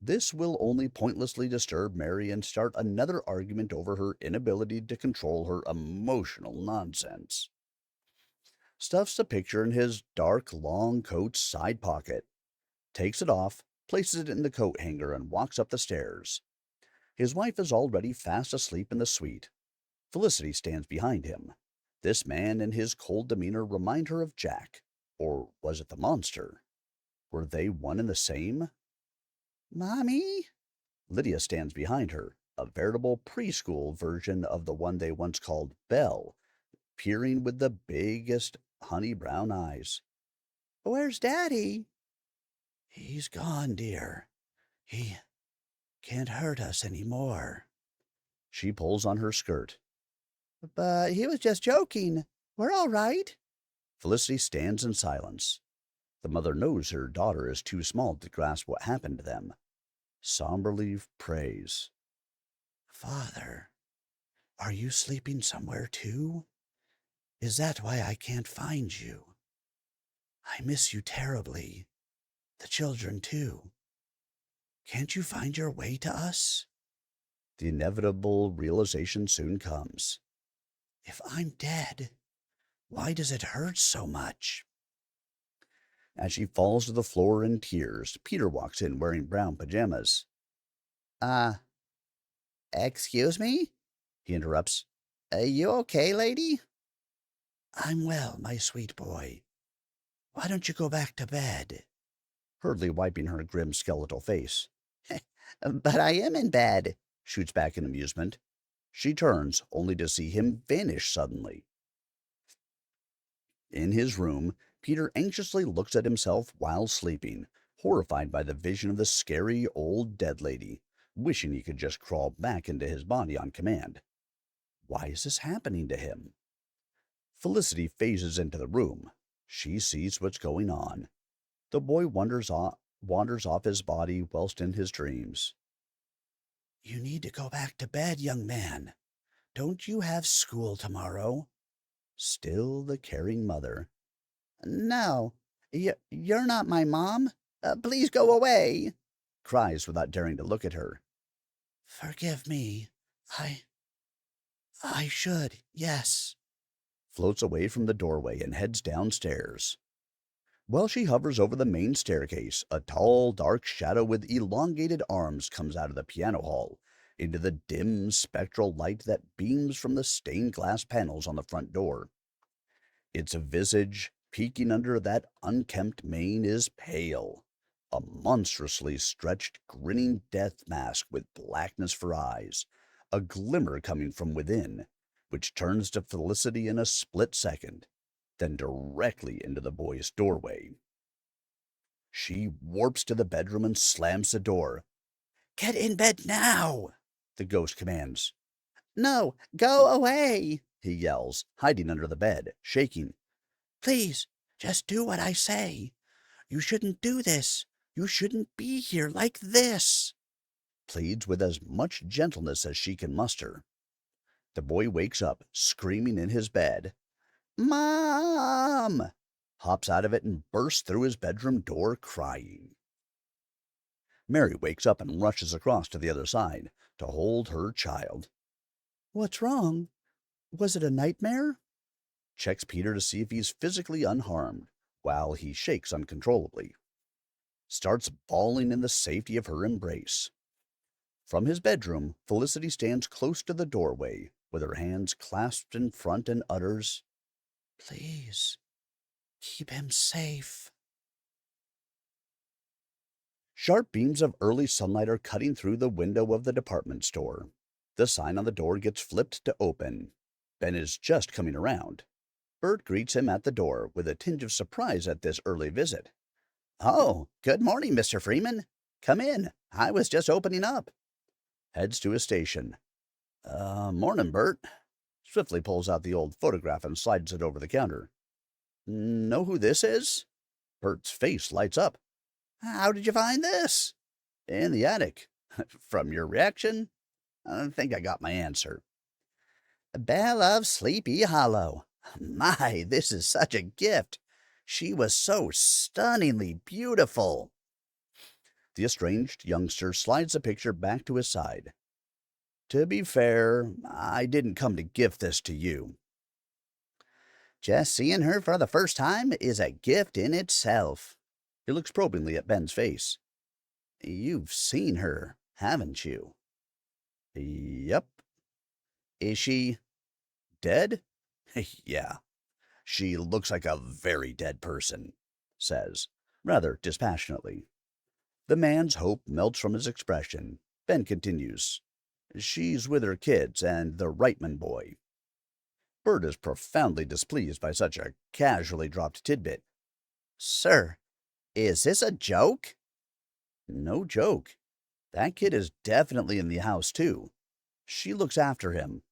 This will only pointlessly disturb Mary and start another argument over her inability to control her emotional nonsense. Stuffs the picture in his dark long coat's side pocket, takes it off, places it in the coat hanger, and walks up the stairs. His wife is already fast asleep in the suite. Felicity stands behind him. This man and his cold demeanor remind her of Jack. Or was it the monster? Were they one and the same? "Mommy?" Lydia stands behind her, a veritable preschool version of the one they once called Belle, peering with the biggest honey brown eyes. Where's Daddy? He's gone, dear. He can't hurt us anymore. She pulls on her skirt. But he was just joking. We're all right. Felicity stands in silence. The mother knows her daughter is too small to grasp what happened to them. Somberly prays. Father, are you sleeping somewhere too? Is that why I can't find you? I miss you terribly. The children too. Can't you find your way to us? The inevitable realization soon comes. If I'm dead, why does it hurt so much? As she falls to the floor in tears, Peter walks in wearing brown pajamas. Excuse me? He interrupts. You okay, lady? I'm well, my sweet boy. Why don't you go back to bed? Hurriedly wiping her grim skeletal face. But I am in bed, shoots back in amusement. She turns, only to see him vanish suddenly. In his room, Peter anxiously looks at himself while sleeping, horrified by the vision of the scary old dead lady, wishing he could just crawl back into his body on command. Why is this happening to him? Felicity phases into the room. She sees what's going on. The boy wanders off his body whilst in his dreams. You need to go back to bed, young man. Don't you have school tomorrow? Still the caring mother. No, you're not my mom. Please go away, cries without daring to look at her. Forgive me. I should, yes. Floats away from the doorway and heads downstairs. While she hovers over the main staircase, a tall, dark shadow with elongated arms comes out of the piano hall into the dim, spectral light that beams from the stained glass panels on the front door. Its visage, peeking under that unkempt mane, is pale, a monstrously stretched, grinning death mask with blackness for eyes, a glimmer coming from within, which turns to Felicity in a split second, then directly into the boy's doorway. She warps to the bedroom and slams the door. Get in bed now, the ghost commands. No, go away, he yells, hiding under the bed, shaking. Please, just do what I say. You shouldn't do this. You shouldn't be here like this, pleads with as much gentleness as she can muster. The boy wakes up, screaming in his bed. Mom! Hops out of it and bursts through his bedroom door, crying. Mary wakes up and rushes across to the other side to hold her child. What's wrong? Was it a nightmare? Checks Peter to see if he's physically unharmed, while he shakes uncontrollably. Starts bawling in the safety of her embrace. From his bedroom, Felicity stands close to the doorway, with her hands clasped in front, and utters, Please, keep him safe. Sharp beams of early sunlight are cutting through the window of the department store. The sign on the door gets flipped to open. Ben is just coming around. Bert greets him at the door with a tinge of surprise at this early visit. Oh, good morning, Mr. Freeman. Come in. I was just opening up. Heads to his station. Morning, Bert. Swiftly pulls out the old photograph and slides it over the counter. Know who this is? Bert's face lights up. How did you find this? In the attic. From your reaction? I think I got my answer. Belle of Sleepy Hollow. My, this is such a gift. She was so stunningly beautiful. The estranged youngster slides the picture back to his side. To be fair, I didn't come to gift this to you. Just seeing her for the first time is a gift in itself. He looks probingly at Ben's face. You've seen her, haven't you? Yep. Is she dead? Yeah. She looks like a very dead person, says, rather dispassionately. The man's hope melts from his expression. Ben continues. She's with her kids and the Reitman boy. Bert is profoundly displeased by such a casually dropped tidbit. Sir, is this a joke? No joke. That kid is definitely in the house, too. She looks after him.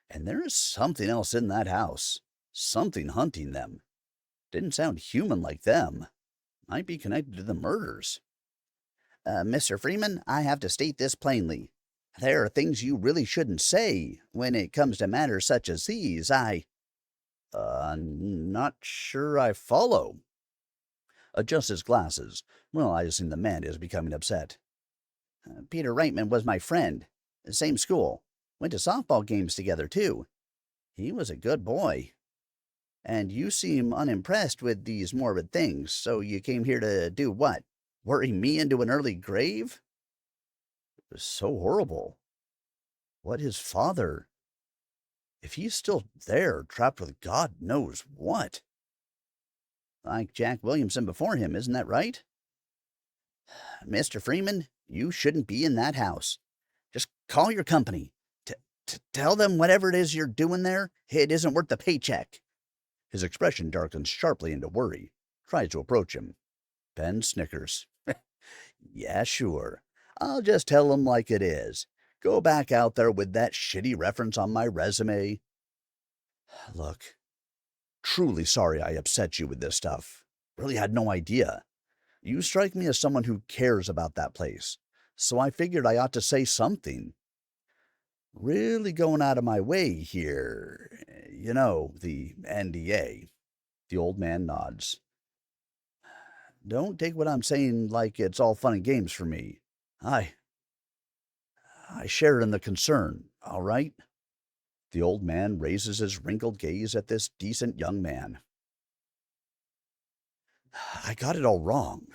And there is something else in that house. Something hunting them. Didn't sound human like them. Might be connected to the murders. Mr. Freeman, I have to state this plainly. There are things you really shouldn't say when it comes to matters such as these. Not sure I follow. Adjusts his glasses, realizing the man is becoming upset. Peter Reitman was my friend. Same school. Went to softball games together, too. He was a good boy. And you seem unimpressed with these morbid things, so you came here to do what? Worry me into an early grave? It was so horrible. What his father? If he's still there, trapped with God knows what. Like Jack Williamson before him, isn't that right? Mr. Freeman, you shouldn't be in that house. Just call your company. Tell them whatever it is you're doing there, it isn't worth the paycheck. His expression darkens sharply into worry. Tries to approach him. Ben snickers. Yeah, sure. I'll just tell 'em like it is. Go back out there with that shitty reference on my resume. Look, truly sorry I upset you with this stuff. Really had no idea. You strike me as someone who cares about that place, so I figured I ought to say something. Really going out of my way here. You know, the NDA. The old man nods. Don't take what I'm saying like it's all fun and games for me. I share in the concern, all right? The old man raises his wrinkled gaze at this decent young man. I got it all wrong.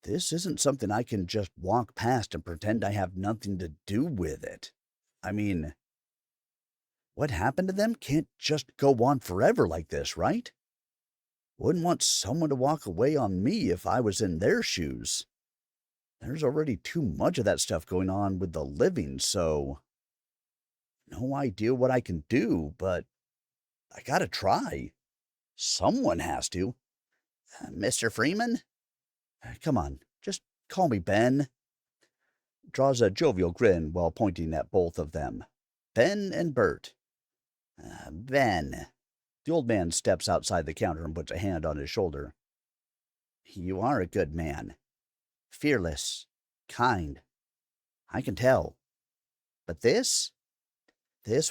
This isn't something I can just walk past and pretend I have nothing to do with it. I mean, what happened to them can't just go on forever like this, right? Wouldn't want someone to walk away on me if I was in their shoes. There's already too much of that stuff going on with the living, so no idea what I can do, but I gotta try. Someone has to. Mr. Freeman? Come on, just call me Ben. Draws a jovial grin while pointing at both of them. Ben and Bert. Ben. The old man steps outside the counter and puts a hand on his shoulder. You are a good man. Fearless. Kind. I can tell. But this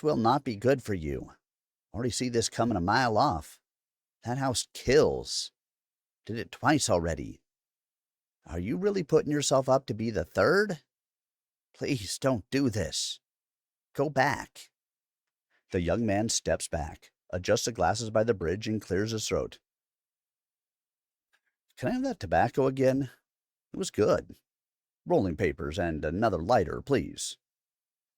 will not be good for you. Already see this coming a mile off. That house kills. Did it twice already. Are you really putting yourself up to be the third? Please don't do this. Go back. The young man steps back, adjusts the glasses by the bridge, and clears his throat. Can I have that tobacco again? It was good. Rolling papers and another lighter, please.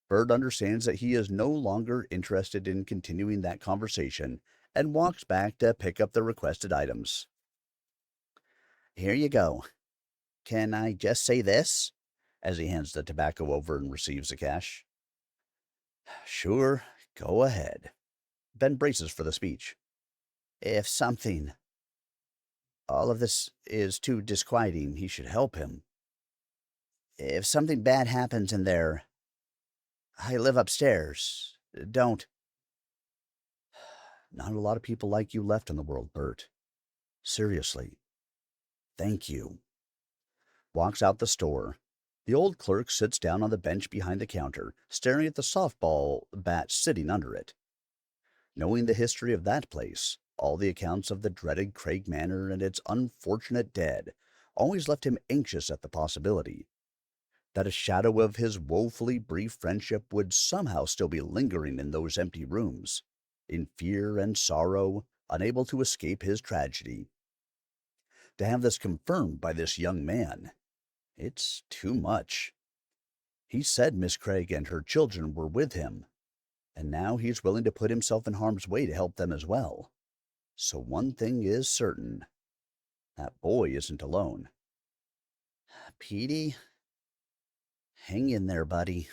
Bert understands that he is no longer interested in continuing that conversation and walks back to pick up the requested items. Here you go. Can I just say this? As he hands the tobacco over and receives the cash. Sure, go ahead. Ben braces for the speech. If something. All of this is too disquieting. He should help him. If something bad happens in there, I live upstairs. Don't. Not a lot of people like you left in the world, Bert. Seriously. Thank you. Walks out the store. The old clerk sits down on the bench behind the counter, staring at the softball bat sitting under it. Knowing the history of that place, all the accounts of the dreaded Craig Manor and its unfortunate dead always left him anxious at the possibility that a shadow of his woefully brief friendship would somehow still be lingering in those empty rooms, in fear and sorrow, unable to escape his tragedy. To have this confirmed by this young man, it's too much. He said Miss Craig and her children were with him, and now he's willing to put himself in harm's way to help them as well. So one thing is certain. That boy isn't alone. Petey, hang in there, buddy.